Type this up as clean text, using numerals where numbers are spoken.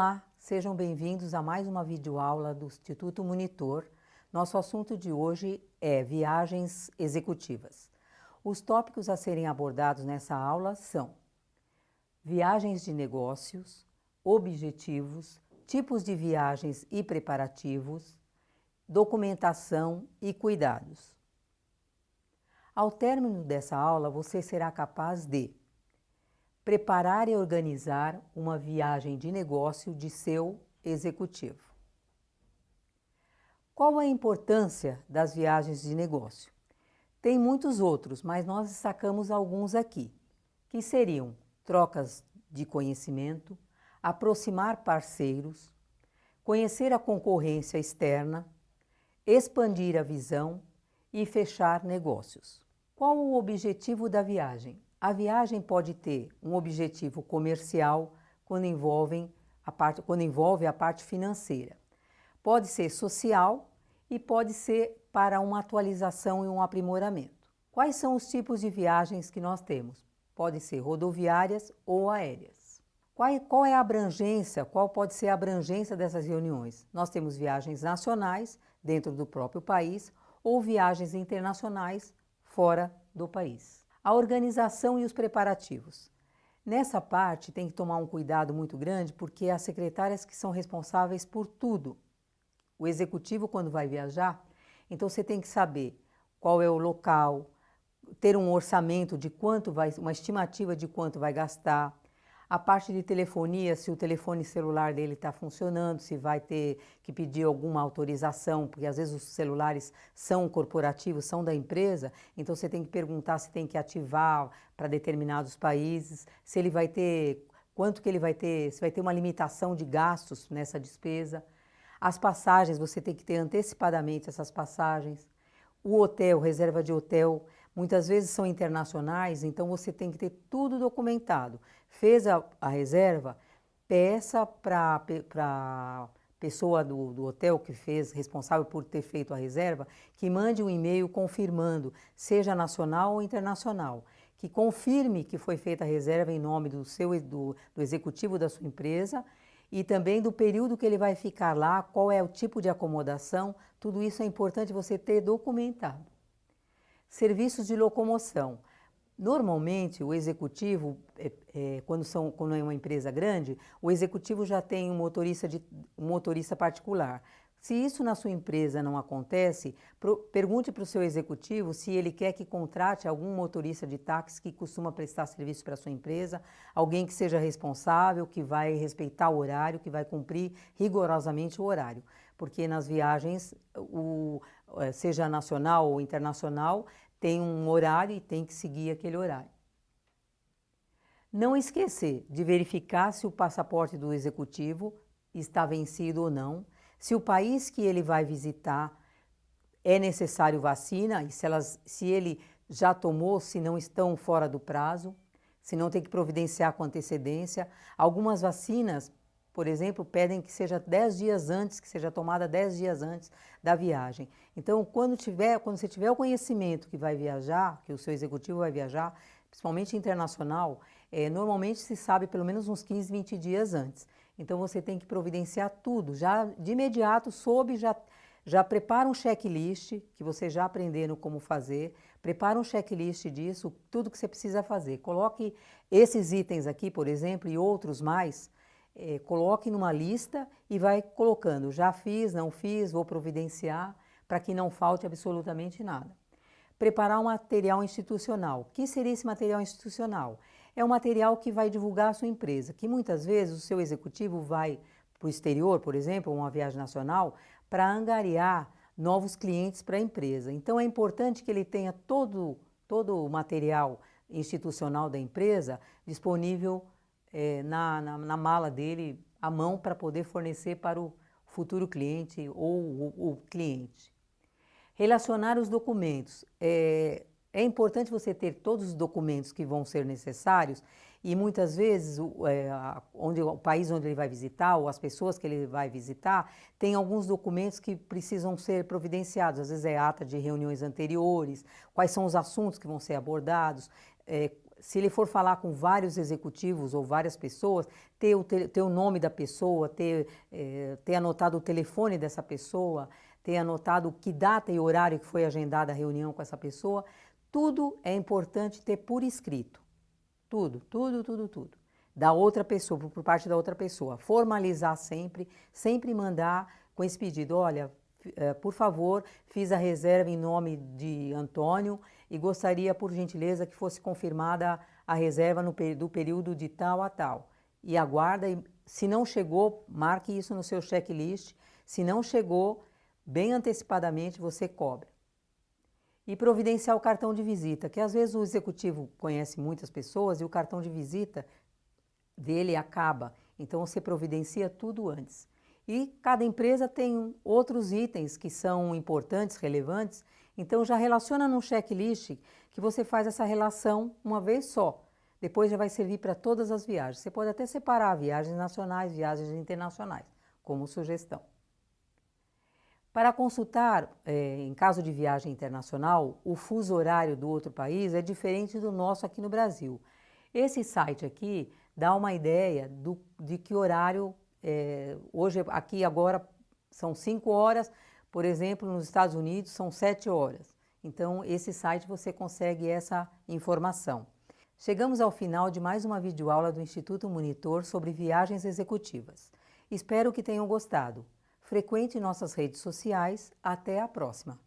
Olá, sejam bem-vindos a mais uma videoaula do Instituto Monitor. Nosso assunto de hoje é viagens executivas. Os tópicos a serem abordados nessa aula são viagens de negócios, objetivos, tipos de viagens e preparativos, documentação e cuidados. Ao término dessa aula, você será capaz de preparar e organizar uma viagem de negócio de seu executivo. Qual a importância das viagens de negócio? Tem muitos outros, mas nós destacamos alguns aqui, que seriam trocas de conhecimento, aproximar parceiros, conhecer a concorrência externa, expandir a visão e fechar negócios. Qual o objetivo da viagem? A viagem pode ter um objetivo comercial quando envolve a parte financeira. Pode ser social e pode ser para uma atualização e um aprimoramento. Quais são os tipos de viagens que nós temos? Podem ser rodoviárias ou aéreas. Qual é a abrangência, qual pode ser a abrangência dessas reuniões? Nós temos viagens nacionais dentro do próprio país ou viagens internacionais fora do país. A organização e os preparativos. Nessa parte tem que tomar um cuidado muito grande porque as secretárias que são responsáveis por tudo. O executivo quando vai viajar, então você tem que saber qual é o local, ter um orçamento de quanto vai, uma estimativa de quanto vai gastar. A parte de telefonia, se o telefone celular dele está funcionando, se vai ter que pedir alguma autorização, porque às vezes os celulares são corporativos, são da empresa, então você tem que perguntar se tem que ativar para determinados países, se ele vai ter, quanto que ele vai ter, se vai ter uma limitação de gastos nessa despesa. As passagens, você tem que ter antecipadamente essas passagens. O hotel, reserva de hotel, muitas vezes são internacionais, então você tem que ter tudo documentado. Fez a reserva, peça para a pessoa do hotel que fez, responsável por ter feito a reserva, que mande um e-mail confirmando, seja nacional ou internacional, que confirme que foi feita a reserva em nome do executivo da sua empresa, e também do período que ele vai ficar lá, qual é o tipo de acomodação, tudo isso é importante você ter documentado. Serviços de locomoção. Normalmente, o executivo, quando é uma empresa grande, o executivo já tem um motorista particular. Se isso na sua empresa não acontece, pergunte para o seu executivo se ele quer que contrate algum motorista de táxi que costuma prestar serviço para a sua empresa, alguém que seja responsável, que vai respeitar o horário, que vai cumprir rigorosamente o horário. Porque nas viagens, seja nacional ou internacional, tem um horário e tem que seguir aquele horário. Não esquecer de verificar se o passaporte do executivo está vencido ou não, se o país que ele vai visitar é necessário vacina e se ele já tomou, se não estão fora do prazo, se não tem que providenciar com antecedência. Algumas vacinas, por exemplo, pedem que seja 10 dias antes, que seja tomada 10 dias antes da viagem. Então, quando você tiver o conhecimento que vai viajar, que o seu executivo vai viajar, principalmente internacional, normalmente se sabe pelo menos uns 15, 20 dias antes. Então, você tem que providenciar tudo, já de imediato, já prepara um checklist, que você já aprenderam como fazer, prepara um checklist disso, tudo que você precisa fazer. Coloque esses itens aqui, por exemplo, e outros mais, coloque numa lista e vai colocando, já fiz, não fiz, vou providenciar, para que não falte absolutamente nada. Preparar um material institucional. O que seria esse material institucional? É um material que vai divulgar a sua empresa, que muitas vezes o seu executivo vai para o exterior, por exemplo, uma viagem nacional, para angariar novos clientes para a empresa. Então é importante que ele tenha todo o material institucional da empresa disponível na mala dele, à mão, para poder fornecer para o futuro cliente ou o cliente. Relacionar os documentos. É importante você ter todos os documentos que vão ser necessários e muitas vezes o país onde ele vai visitar ou as pessoas que ele vai visitar tem alguns documentos que precisam ser providenciados. Às vezes é ata de reuniões anteriores, quais são os assuntos que vão ser abordados, se ele for falar com vários executivos ou várias pessoas, ter o nome da pessoa, ter anotado o telefone dessa pessoa, ter anotado que data e horário que foi agendada a reunião com essa pessoa, tudo é importante ter por escrito. Tudo, tudo, tudo, tudo. Da outra pessoa, por parte da outra pessoa. Formalizar sempre, sempre mandar com esse pedido, olha, por favor, fiz a reserva em nome de Antônio e gostaria, por gentileza, que fosse confirmada a reserva do período de tal a tal. E aguarda, e se não chegou, marque isso no seu checklist. Se não chegou, bem antecipadamente você cobra. E providenciar o cartão de visita, que às vezes o executivo conhece muitas pessoas e o cartão de visita dele acaba. Então você providencia tudo antes. E cada empresa tem outros itens que são importantes, relevantes, então já relaciona num checklist que você faz essa relação uma vez só. Depois já vai servir para todas as viagens. Você pode até separar viagens nacionais, viagens internacionais, como sugestão. Para consultar, em caso de viagem internacional, o fuso horário do outro país é diferente do nosso aqui no Brasil. Esse site aqui dá uma ideia de que horário, hoje aqui agora são 5 horas, por exemplo, nos Estados Unidos são 7 horas. Então, esse site você consegue essa informação. Chegamos ao final de mais uma videoaula do Instituto Monitor sobre viagens executivas. Espero que tenham gostado. Frequente nossas redes sociais. Até a próxima!